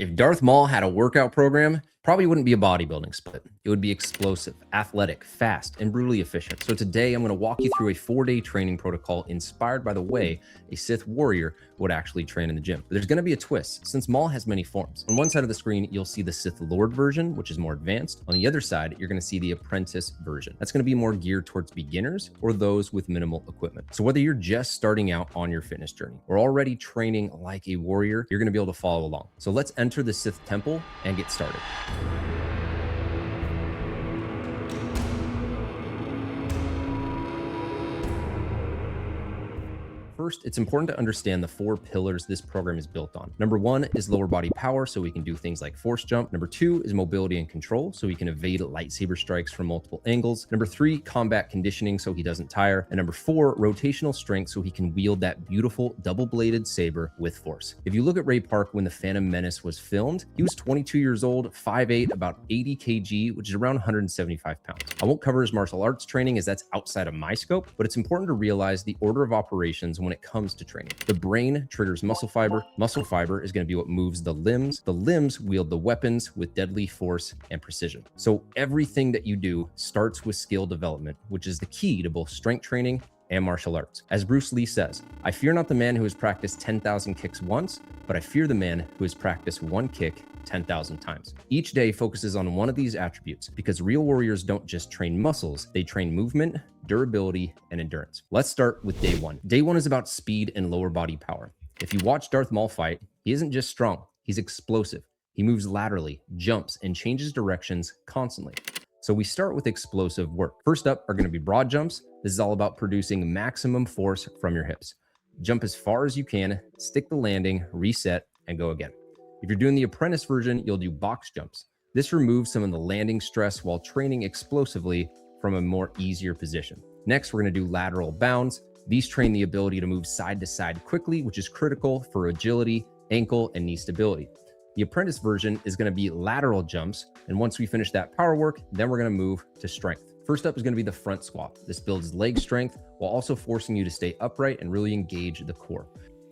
If Darth Maul had a workout program, probably wouldn't be a bodybuilding split. It would be explosive, athletic, fast, and brutally efficient. So today I'm going to walk you through a 4-day training protocol inspired by the way a Sith warrior would actually train in the gym. But there's going to be a twist since Maul has many forms. On one side of the screen, you'll see the Sith Lord version, which is more advanced. On the other side, you're going to see the apprentice version. That's going to be more geared towards beginners or those with minimal equipment. So whether you're just starting out on your fitness journey or already training like a warrior, you're going to be able to follow along. So let's enter the Sith temple and get started. First, it's important to understand the 4 pillars this program is built on. Number 1 is lower body power, so we can do things like force jump. Number 2 is mobility and control, so we can evade lightsaber strikes from multiple angles. Number 3, combat conditioning, so he doesn't tire. And number 4, rotational strength, so he can wield that beautiful double-bladed saber with force. If you look at Ray Park when The Phantom Menace was filmed, he was 22 years old, 5'8", about 80 kg, which is around 175 pounds. I won't cover his martial arts training as that's outside of my scope, but it's important to realize the order of operations when it comes to training. The brain triggers muscle fiber. Muscle fiber is going to be what moves the limbs. The limbs wield the weapons with deadly force and precision. So everything that you do starts with skill development, which is the key to both strength training and martial arts. As Bruce Lee says, "I fear not the man who has practiced 10,000 kicks once, but I fear the man who has practiced one kick 10,000 times." Each day focuses on one of these attributes because real warriors don't just train muscles, they train movement, durability, and endurance. Let's start with day 1. Day 1 is about speed and lower body power. If you watch Darth Maul fight, he isn't just strong, he's explosive. He moves laterally, jumps, and changes directions constantly. So we start with explosive work. First up are going to be broad jumps. This is all about producing maximum force from your hips. Jump as far as you can, stick the landing, reset, and go again. If you're doing the apprentice version, you'll do box jumps. This removes some of the landing stress while training explosively from a more easier position. Next, we're going to do lateral bounds. These train the ability to move side to side quickly, which is critical for agility, ankle, and knee stability. The apprentice version is going to be lateral jumps. And once we finish that power work, then we're going to move to strength. First up is going to be the front squat. This builds leg strength while also forcing you to stay upright and really engage the core.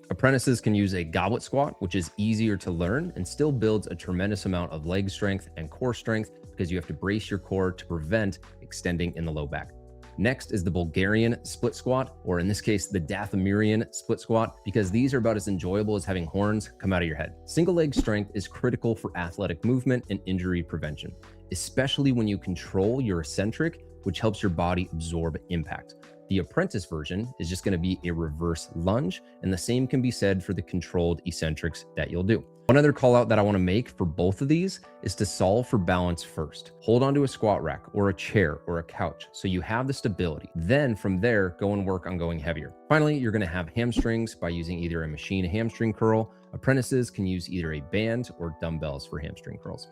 Apprentices can use a goblet squat, which is easier to learn and still builds a tremendous amount of leg strength and core strength because you have to brace your core to prevent extending in the low back. Next is the Bulgarian split squat, or in this case, the Dathomirian split squat, because these are about as enjoyable as having horns come out of your head. Single leg strength is critical for athletic movement and injury prevention, especially when you control your eccentric, which helps your body absorb impact. The apprentice version is just going to be a reverse lunge, and the same can be said for the controlled eccentrics that you'll do. One other call out that I want to make for both of these is to solve for balance first. Hold onto a squat rack or a chair or a couch so you have the stability. Then from there, go and work on going heavier. Finally, you're going to have hamstrings by using either a machine hamstring curl. Apprentices can use either a band or dumbbells for hamstring curls.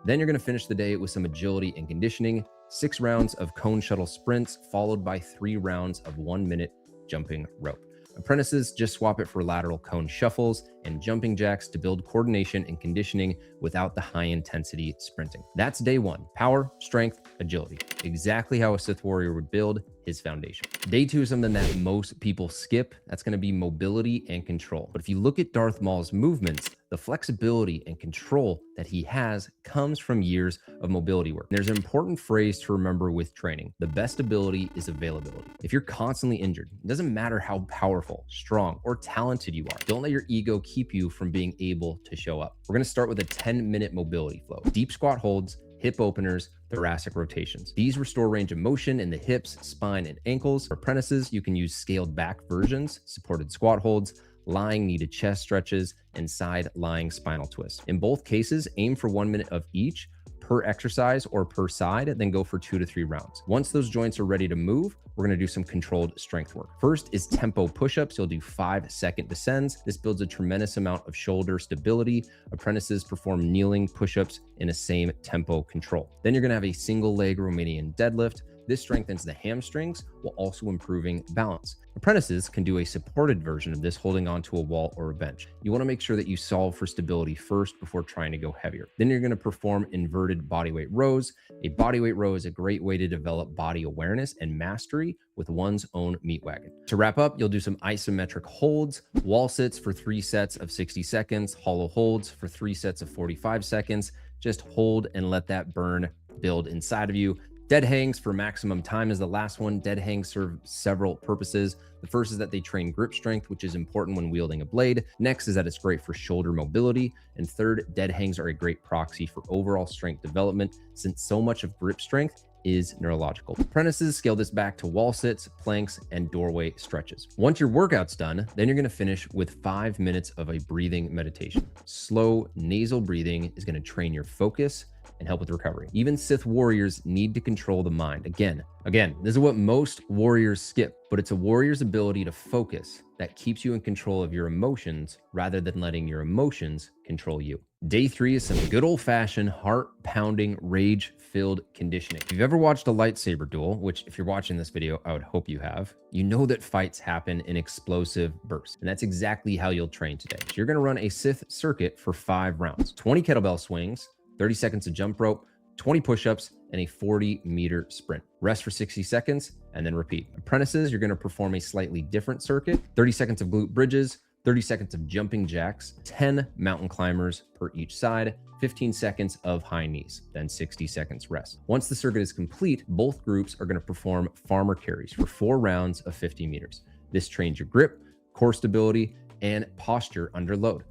Then you're going to finish the day with some agility and conditioning, 6 rounds of cone shuttle sprints, followed by 3 rounds of 1-minute jumping rope. Apprentices just swap it for lateral cone shuffles and jumping jacks to build coordination and conditioning without the high intensity sprinting. That's day 1, power, strength, agility. Exactly how a Sith warrior would build his foundation. Day 2 is something that most people skip. That's going to be mobility and control. But if you look at Darth Maul's movements, the flexibility and control that he has comes from years of mobility work. And there's an important phrase to remember with training. The best ability is availability. If you're constantly injured, it doesn't matter how powerful, strong, or talented you are. Don't let your ego keep you from being able to show up. We're going to start with a 10-minute mobility flow. Deep squat holds, hip openers, thoracic rotations. These restore range of motion in the hips, spine, and ankles. For apprentices, you can use scaled back versions, supported squat holds, lying knee to chest stretches, and side lying spinal twists. In both cases, aim for 1 minute of each per exercise or per side, then go for 2 to 3 rounds. Once those joints are ready to move, we're going to do some controlled strength work. First is tempo push-ups. You'll do 5-second descends. This builds a tremendous amount of shoulder stability. Apprentices perform kneeling push-ups in a same tempo control. Then you're going to have a single leg Romanian deadlift. This strengthens the hamstrings while also improving balance. Apprentices can do a supported version of this, holding onto a wall or a bench. You want to make sure that you solve for stability first before trying to go heavier. Then you're going to perform inverted bodyweight rows. A bodyweight row is a great way to develop body awareness and mastery with one's own meat wagon. To wrap up, you'll do some isometric holds, wall sits for 3 sets of 60 seconds, hollow holds for 3 sets of 45 seconds. Just hold and let that burn build inside of you. Dead hangs for maximum time is the last one. Dead hangs serve several purposes. The first is that they train grip strength, which is important when wielding a blade. Next is that it's great for shoulder mobility. And third, dead hangs are a great proxy for overall strength development, since so much of grip strength is neurological. Apprentices scale this back to wall sits, planks, and doorway stretches. Once your workout's done, then you're going to finish with 5 minutes of a breathing meditation. Slow nasal breathing is going to train your focus and help with recovery. Even Sith warriors need to control the mind. Again, this is what most warriors skip, but it's a warrior's ability to focus that keeps you in control of your emotions rather than letting your emotions control you. Day 3 is some good old-fashioned, heart-pounding, rage-filled conditioning. If you've ever watched a lightsaber duel, which if you're watching this video, I would hope you have, you know that fights happen in explosive bursts. And that's exactly how you'll train today. So you're gonna run a Sith circuit for 5 rounds, 20 kettlebell swings, 30 seconds of jump rope, 20 push-ups, and a 40-meter sprint. Rest for 60 seconds, and then repeat. Apprentices, you're gonna perform a slightly different circuit, 30 seconds of glute bridges, 30 seconds of jumping jacks, 10 mountain climbers per each side, 15 seconds of high knees, then 60 seconds rest. Once the circuit is complete, both groups are gonna perform farmer carries for 4 rounds of 50 meters. This trains your grip, core stability, and posture under load.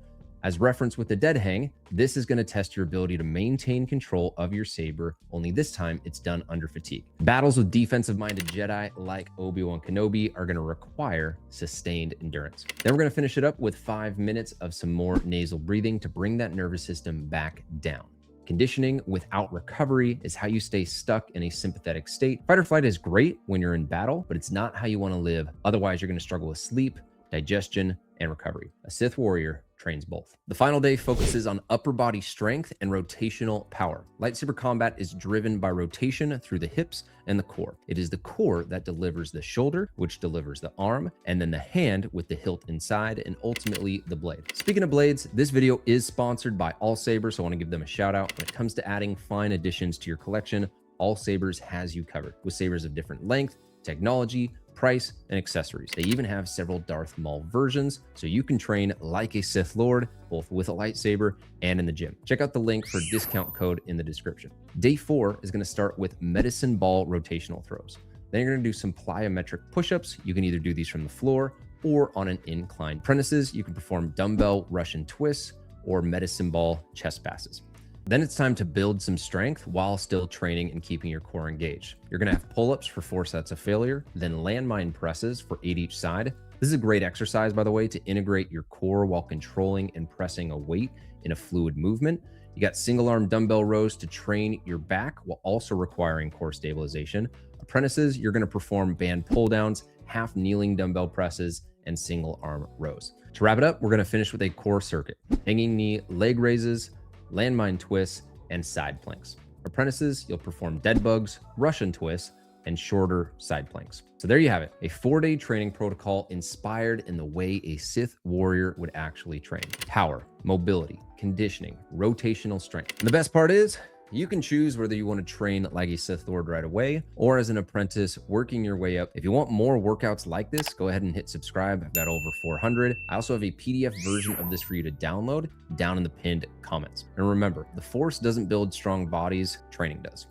As referenced with the dead hang, this is going to test your ability to maintain control of your saber, only this time it's done under fatigue. Battles with defensive-minded Jedi like Obi-Wan Kenobi are going to require sustained endurance. Then we're going to finish it up with 5 minutes of some more nasal breathing to bring that nervous system back down. Conditioning without recovery is how you stay stuck in a sympathetic state. Fight or flight is great when you're in battle, but it's not how you want to live. Otherwise, you're going to struggle with sleep, digestion, and recovery. A Sith warrior trains both. The final day focuses on upper body strength and rotational power. Lightsaber combat is driven by rotation through the hips and the core. It is the core that delivers the shoulder, which delivers the arm, and then the hand with the hilt inside, and ultimately the blade. Speaking of blades, this video is sponsored by All Saber, so I want to give them a shout out. When it comes to adding fine additions to your collection, All Sabers has you covered with sabers of different length, technology, price, and accessories. They even have several Darth Maul versions, so you can train like a Sith Lord, both with a lightsaber and in the gym. Check out the link for discount code in the description. Day 4 is going to start with medicine ball rotational throws. Then you're going to do some plyometric push-ups. You can either do these from the floor or on an incline. Apprentices, you can perform dumbbell Russian twists or medicine ball chest passes. Then it's time to build some strength while still training and keeping your core engaged. You're going to have pull-ups for 4 sets of failure, then landmine presses for 8 each side. This is a great exercise, by the way, to integrate your core while controlling and pressing a weight in a fluid movement. You got single arm dumbbell rows to train your back while also requiring core stabilization. Apprentices, you're going to perform band pull downs, half kneeling dumbbell presses, and single arm rows. To wrap it up, we're going to finish with a core circuit, hanging knee leg raises, landmine twists, and side planks. Apprentices, you'll perform dead bugs, Russian twists, and shorter side planks. So there you have it, a 4-day training protocol inspired in the way a Sith warrior would actually train. Power, mobility, conditioning, rotational strength. And the best part is, you can choose whether you want to train like a Sith Lord right away or as an apprentice working your way up. If you want more workouts like this, go ahead and hit subscribe. I've got over 400. I also have a PDF version of this for you to download down in the pinned comments. And remember, the Force doesn't build strong bodies, training does.